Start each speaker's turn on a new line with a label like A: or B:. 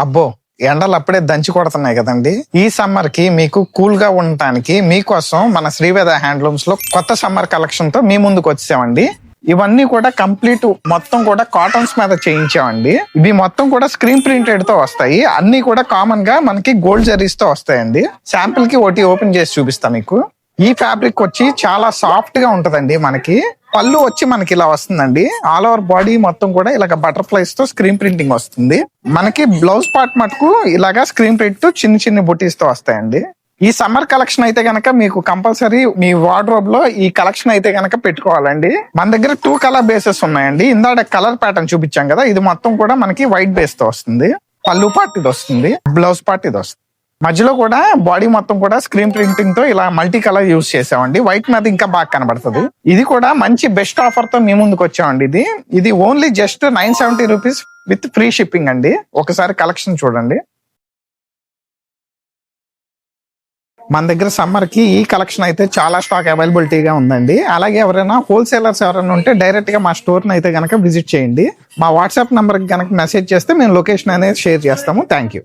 A: అబ్బో, ఎండలు అప్పుడే దంచి కొడుతున్నాయి కదండి. ఈ సమ్మర్ కి మీకు కూల్ గా ఉండటానికి మీకోసం మన శ్రీవేద హ్యాండ్లూమ్స్ లో కొత్త సమ్మర్ కలెక్షన్ తో మీ ముందుకు వచ్చామండి. ఇవన్నీ కూడా కంప్లీట్ మొత్తం కూడా కాటన్స్ మీద చేయించామండి. ఇవి మొత్తం కూడా స్క్రీన్ ప్రింటెడ్ తో వస్తాయి. అన్ని కూడా కామన్ గా మనకి గోల్డ్ జరీస్ తో వస్తాయండి. శాంపిల్ కి ఒకటి ఓపెన్ చేసి చూపిస్తా మీకు. ఈ ఫ్యాబ్రిక్ వచ్చి చాలా సాఫ్ట్ గా ఉంటదండి. మనకి పళ్ళు వచ్చి మనకి ఇలా వస్తుందండి. ఆల్ ఓవర్ బాడీ మొత్తం కూడా ఇలాగ బటర్ఫ్లైస్ తో స్క్రీన్ ప్రింటింగ్ వస్తుంది. మనకి బ్లౌజ్ పార్ట్ మటుకు ఇలాగా స్క్రీన్ ప్రింట్ చిన్న చిన్న బుటీస్ తో వస్తాయండి. ఈ సమ్మర్ కలెక్షన్ అయితే గనక మీకు కంపల్సరీ మీ వార్డ్రోబ్ లో ఈ కలెక్షన్ అయితే గనక పెట్టుకోవాలండి. మన దగ్గర 2 కలర్ బేసెస్ ఉన్నాయండి. ఇందాక కలర్ ప్యాటర్న్ చూపించాం కదా, ఇది మొత్తం కూడా మనకి వైట్ బేస్ తో వస్తుంది. పళ్ళు పార్ట్ ఇది వస్తుంది, బ్లౌజ్ పార్ట్ ఇది వస్తుంది. మధ్యలో కూడా బాడీ మొత్తం కూడా స్క్రీన్ ప్రింటింగ్ తో ఇలా మల్టీ కలర్ యూజ్ చేసామండి. వైట్ మీద ఇంకా బాగా కనబడుతుంది. ఇది కూడా మంచి బెస్ట్ ఆఫర్ తో మీ ముందుకు వచ్చామండి. ఇది only just 970 rupees with free shipping అండి. ఒకసారి కలెక్షన్ చూడండి. మన దగ్గర సమ్మర్ కి ఈ కలెక్షన్ అయితే చాలా స్టాక్ అవైలబిలిటీగా ఉందండి. అలాగే ఎవరైనా హోల్సేలర్స్ ఎవరైనా ఉంటే డైరెక్ట్ గా మా స్టోర్ ని అయితే గనక విజిట్ చేయండి. మా వాట్సాప్ నంబర్ కి గనక మెసేజ్ చేస్తే మేము లొకేషన్ అనేది షేర్ చేస్తాము. Thank you.